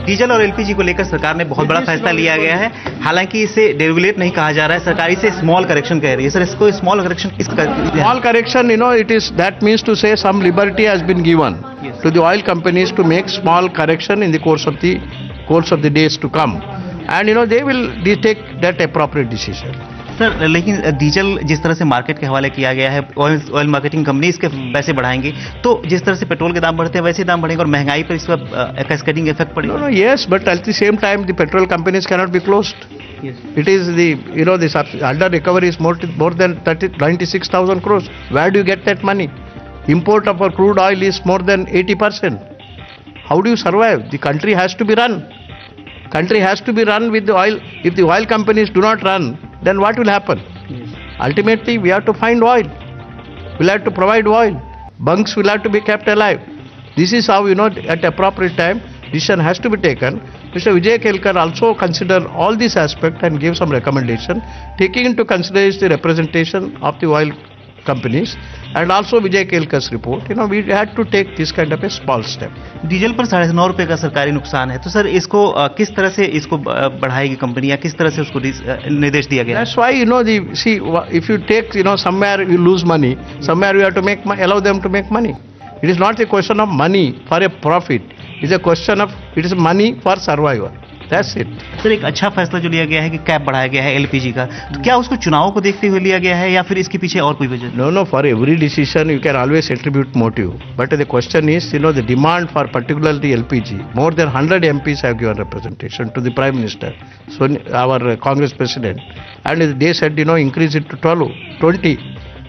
Diesel और LPG को लेकर सरकार ने बहुत बड़ा फैसला लिया गया है। हालांकि इसे डेरेगुलेट नहीं कहा जा रहा है, सरकार इसे स्मॉल करेक्शन कह रही है। सर, इसको small correction Small correction, it is, that means to say some liberty has been given to the oil companies to make small correction in the course of the days to come, and they take that appropriate decision. Sir, लेकिन diesel जिस तरह से market के हवाले किया गया है, oil marketing company इसके पैसे बढ़ाएंगी, तो जिस तरह से पेट्रोल के दाम बढ़ते हैं वैसे दाम बढ़ेंगे और महंगाई पर इस पर कैस्केडिंग इफेक्ट पड़ेगा। No, yes, but at the same time the petrol companies cannot be closed. Yes. It is the under recovery is more than 96,000 crores. Where do you get that money? Import of our crude oil is more than 80%. How do you survive? The country has to be run. Country has to be run with the oil. If the oil companies do not run, then what will happen? Yes. Ultimately, we have to find oil. We'll have to provide oil. Bunks will have to be kept alive. This is how, at appropriate time, decision has to be taken. Mr. Vijay Kelkar also consider all these aspects and give some recommendation, taking into consideration the representation of the oil companies and also Vijay Kelkar's report. We had to take this kind of a small step. Diesel पर 9.5 रुपए का सरकारी नुकसान है, तो sir इसको किस तरह से इसको बढ़ाएगी कंपनी या किस तरह से उसको निर्देश दिया गया? That's why if you take somewhere you lose money, somewhere you have to allow them to make money. It is not a question of money for a profit. It is money for survival. That's it. Sir, एक अच्छा फैसला जो लिया गया है कि cap बढ़ाया गया है एलपीजी का, तो क्या उसको चुनाव को देखते हुए लिया गया है या फिर इसके पीछे और कोई वजह? No, for every decision you can always attribute motive. But the question is, the demand for particularly LPG, more than 100 MPs have given representation to the Prime Minister, so our Congress President, and they said, increase it to 20.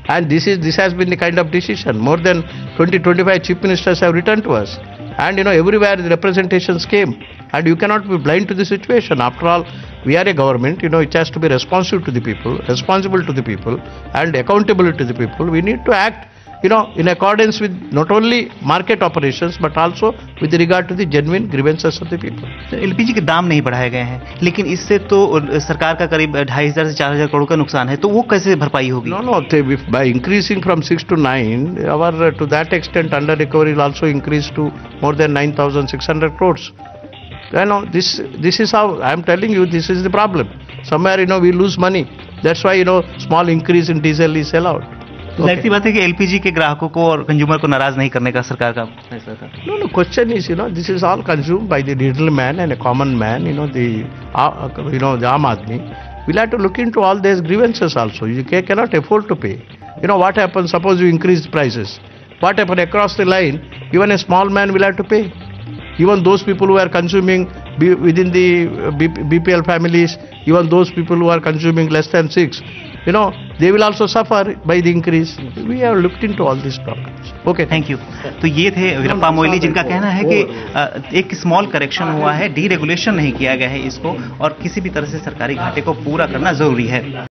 And this has been the kind of decision. More than 20-25 chief ministers have written to us. And everywhere the representations came. And you cannot be blind to the situation. After all, we are a government, it has to be responsive to the people, responsible to the people, and accountable to the people. We need to act, in accordance with not only market operations, but also with regard to the genuine grievances of the people. LPG के दाम नहीं बढ़ाए गए हैं, लेकिन इससे तो सरकार का करीब 2,500 से 4,000 करोड़ का नुकसान है, तो वो कैसे भरपाई होगी? No, by increasing from 6 to 9, to that extent under recovery will also increase to more than 9,600 crores. This is how I am telling you, this is the problem. Somewhere, we lose money. That's why, small increase in diesel is allowed. जाहिर सी बात है कि LPG के ग्राहकों को और consumer को नाराज नहीं करने का सरकार का फैसला था। No, question is, this is all consumed by the little man and a common man, the Aam Aadmi. We'll have to look into all these grievances also. You cannot afford to pay. What happens, suppose you increase prices. What happens across the line, even a small man will have to pay. Even those people who are consuming within the BPL families, even those people who are consuming less than 6, they will also suffer by the increase. We have looked into all these problems. Okay, thank you. तो ये थे वीरप्पा मोइली, जिनका कहना है कि एक small correction हुआ है, डीरेगुलेशन नहीं किया गया है इसको, और किसी भी तरह से सरकारी घाटे को पूरा करना जरूरी है।